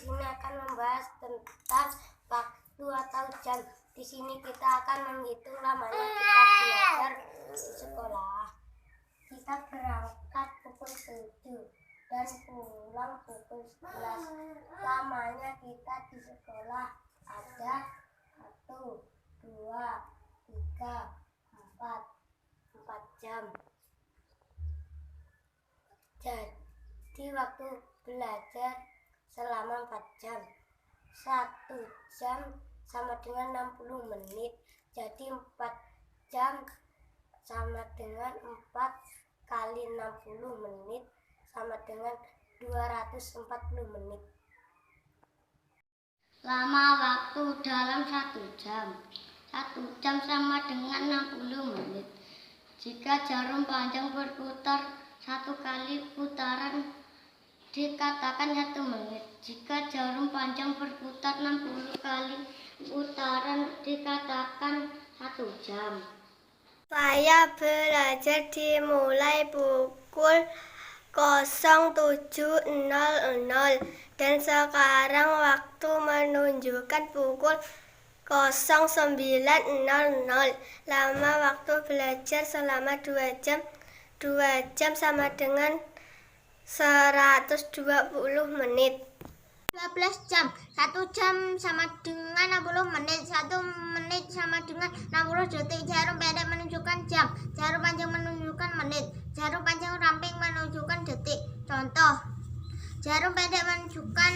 sini akan membahas tentang waktu atau jam. Di sini kita akan menghitung lamanya kita belajar di sekolah. Kita berangkat pukul 7 dan pulang pukul 11. Lamanya kita di sekolah ada 1, 2, 3, 4 jam. Jadi waktu belajar selama 4 jam. 1 jam sama dengan 60 menit. Jadi 4 jam sama dengan 4 kali 60 menit sama dengan 240 menit. Lama waktu dalam 1 jam. 1 jam sama dengan 60 menit. Jika jarum panjang berputar 1 kali putaran dikatakan 1 menit. Jika jarum panjang berputar 60 kali putaran dikatakan 1 jam. Saya belajar dimulai pukul 07.00 dan sekarang waktu menunjukkan pukul 09.00. Lama waktu belajar selama 2 jam. 2 jam sama dengan 120 menit. 12 jam. 1 jam sama dengan 60 menit. 1 menit sama dengan 60 detik. Jarum pendek menunjukkan jam. Jarum panjang menunjukkan menit. Jarum panjang ramping menunjukkan detik. Contoh, jarum pendek menunjukkan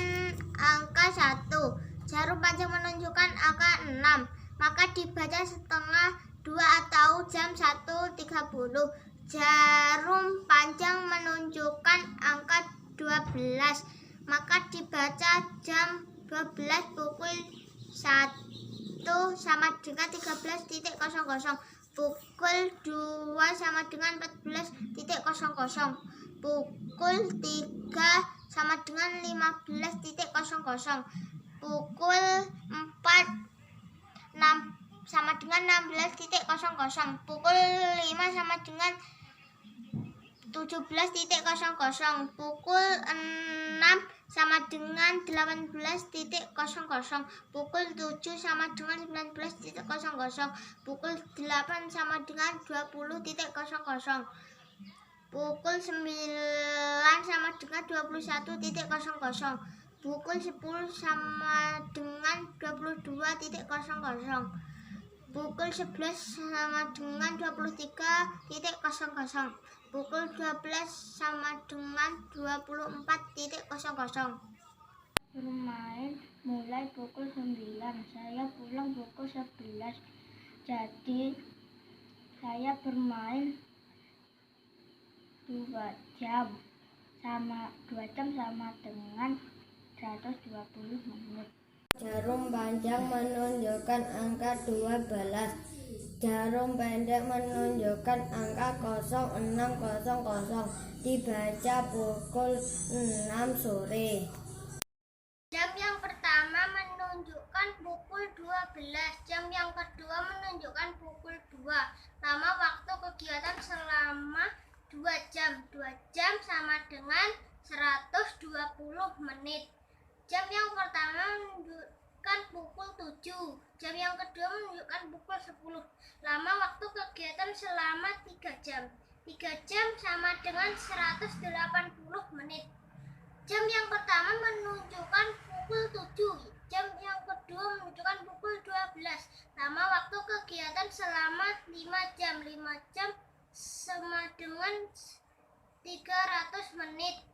angka 1. Jarum panjang menunjukkan angka 6. Maka dibaca setengah 2 atau jam 1.30. Jarum panjang menunjukkan angka 12. Maka dibaca jam 12 pukul 1 sama dengan 13.00. Pukul 2 sama dengan 14.00. Pukul 3 sama dengan 15.00. Pukul 4 sama dengan 16.00. Pukul 5 sama dengan 17.00. Pukul 6 sama dengan 18.00. Pukul 7 sama dengan 19.00. Pukul 8 sama dengan 20.00. Pukul 9 sama dengan 21.00. Pukul 10 sama dengan 22.00. Pukul 11 sama dengan 23.00. Pukul 12 sama dengan 24.00. Bermain mulai pukul 9. Saya pulang pukul 11. Jadi saya bermain 2 jam sama dengan 120 menit. Jarum panjang menunjukkan angka 12. Jarum pendek menunjukkan angka 0600. Dibaca pukul 6 sore. Jam yang pertama menunjukkan pukul 12. Jam yang kedua menunjukkan pukul 2. Lama waktu kegiatan selama 2 jam. 2 jam sama dengan 120 menit. Jam yang pertama menunjukkan pukul 7. Jam yang kedua menunjukkan pukul 10. Lama waktu kegiatan selama 3 jam. 3 jam sama dengan 180 menit. Jam yang pertama menunjukkan pukul 7. Jam yang kedua menunjukkan pukul 12. Lama waktu kegiatan selama 5 jam. 5 jam sama dengan 300 menit.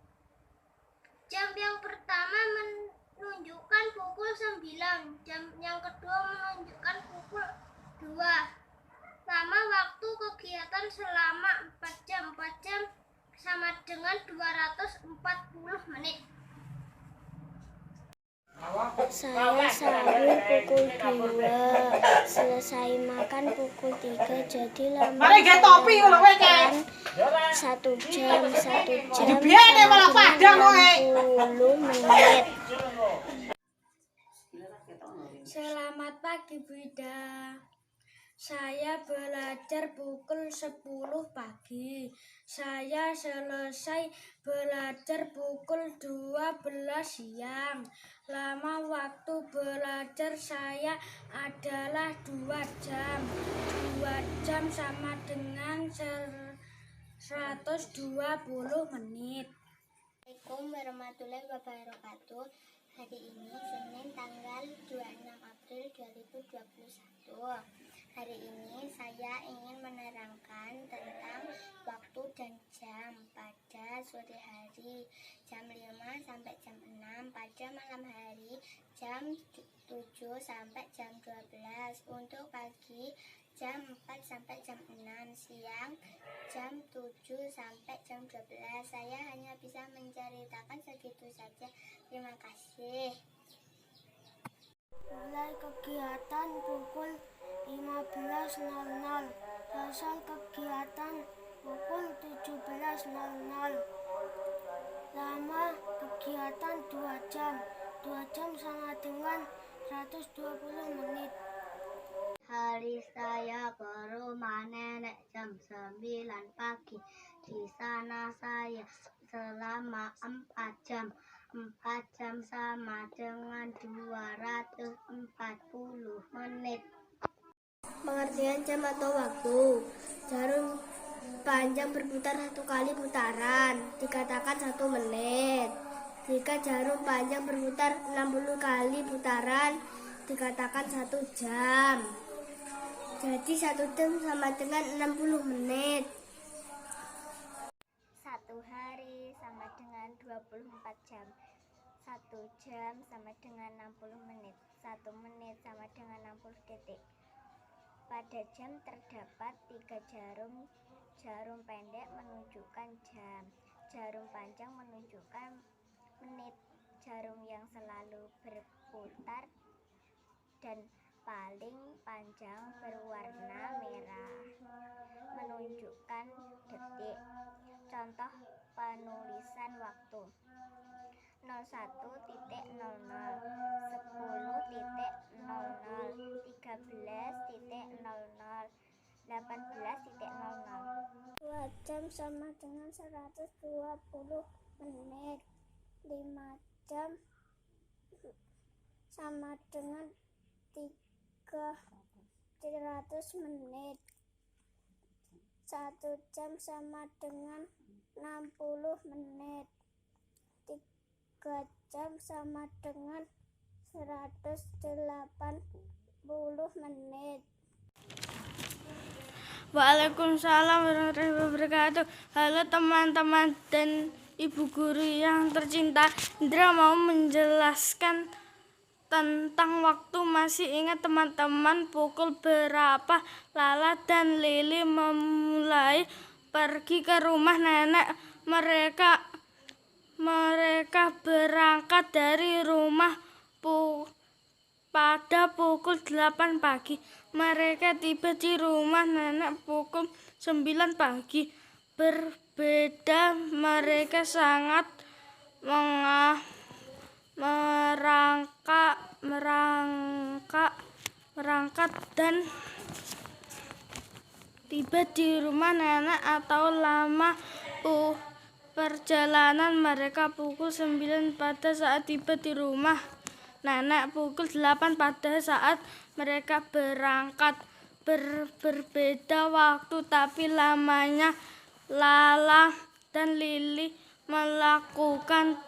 Jam yang pertama menunjukkan pukul 9. Jam yang kedua menunjukkan pukul 2. Lama waktu kegiatan selama 4 jam. 4 jam sama dengan 240 menit. Saya sahur pukul 2, selesai makan pukul 3, jadi lama saya makan 1 jam sama 60 menit. Selamat pagi Bu Ida. Saya belajar pukul 10 pagi. Saya selesai belajar pukul 12 siang. Lama waktu belajar saya adalah 2 jam. 2 jam sama dengan 120 menit. Assalamualaikum warahmatullahi wabarakatuh. Hari ini Senin tanggal 26 April 2021. Hari ini saya ingin menerangkan tentang waktu dan jam pada sore hari, jam 5 sampai jam 6, pada malam hari jam 7 sampai jam 12, untuk pagi jam 4 sampai jam 6, siang jam 7 sampai jam 12. Saya hanya bisa menceritakan segitu saja. Terima kasih. Mulai kegiatan pukul 15.00. Selesai kegiatan pukul 17.00. Lama kegiatan 2 jam. 2 jam sama dengan 120 menit. Hari saya ke rumah nenek jam 9 pagi. Di sana saya selama 4 jam. 4 jam sama dengan 240 menit. Pengertian jam atau waktu. Jarum panjang berputar 1 kali putaran, dikatakan 1 menit. Jika jarum panjang berputar 60 kali putaran, dikatakan 1 jam. Jadi 1 jam sama dengan 60 menit. 1 hari sama dengan 24 jam. 1 jam sama dengan 60 menit. 1 menit sama dengan 60 detik. Pada jam terdapat 3 jarum. Jarum pendek menunjukkan jam. Jarum panjang menunjukkan menit. Jarum yang selalu berputar dan paling panjang berwarna merah menunjukkan detik. Contoh penulisan waktu: 01.00, 10.00, 13.00, 18.00. 2 jam sama dengan 120 menit. 5 jam sama dengan 300 menit. 1 jam sama dengan 60 menit. 3 jam sama dengan 180 menit. Waalaikumsalam warahmatullahi wabarakatuh. Halo teman-teman dan ibu guru yang tercinta. Indra mau menjelaskan tentang waktu. Masih ingat teman-teman pukul berapa Lala dan Lili memulai pergi ke rumah nenek mereka? Mereka berangkat dari rumah pada pukul 8 pagi. Mereka tiba di rumah nenek pukul 9 pagi. Berbeda, mereka sangat merangkak dan tiba di rumah nenek atau lama perjalanan mereka pukul 9 pada saat tiba di rumah nenek, pukul 8 pada saat mereka berangkat. Berbeda waktu tapi lamanya. Lala dan Lili melakukan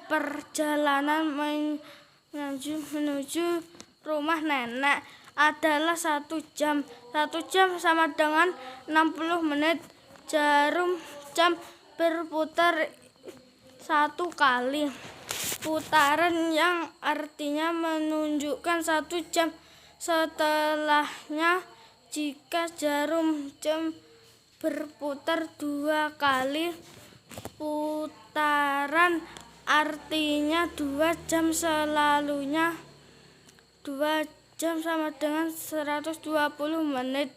perjalanan menuju rumah nenek adalah 1 jam. 1 jam sama dengan 60 menit. Jarum jam berputar 1 kali putaran yang artinya menunjukkan 1 jam. Setelahnya, jika jarum jam berputar 2 kali putaran, artinya 2 jam. Selalunya 2 jam sama dengan 120 menit.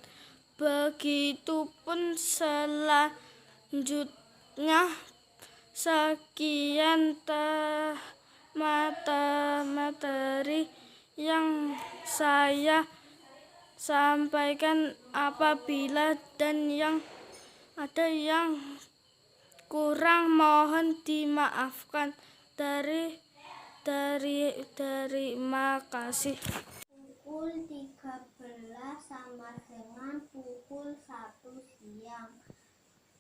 Begitupun selanjutnya. Sekian materi yang saya sampaikan apabila dan yang ada yang kurang mohon dimaafkan. Terima kasih. Pukul 13 sama dengan pukul 1 siang.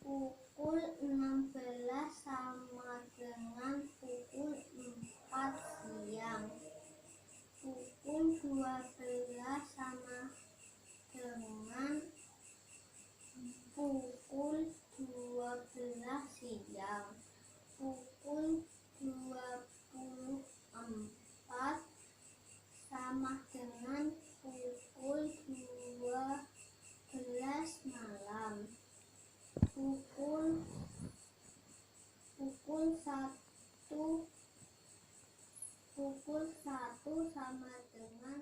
Pukul 16 sama dengan pukul 4 siang. Pukul 12 sama dengan pukul 12 siang. Pukul 24 sama dengan pukul 12 malam. Pukul 1 sama dengan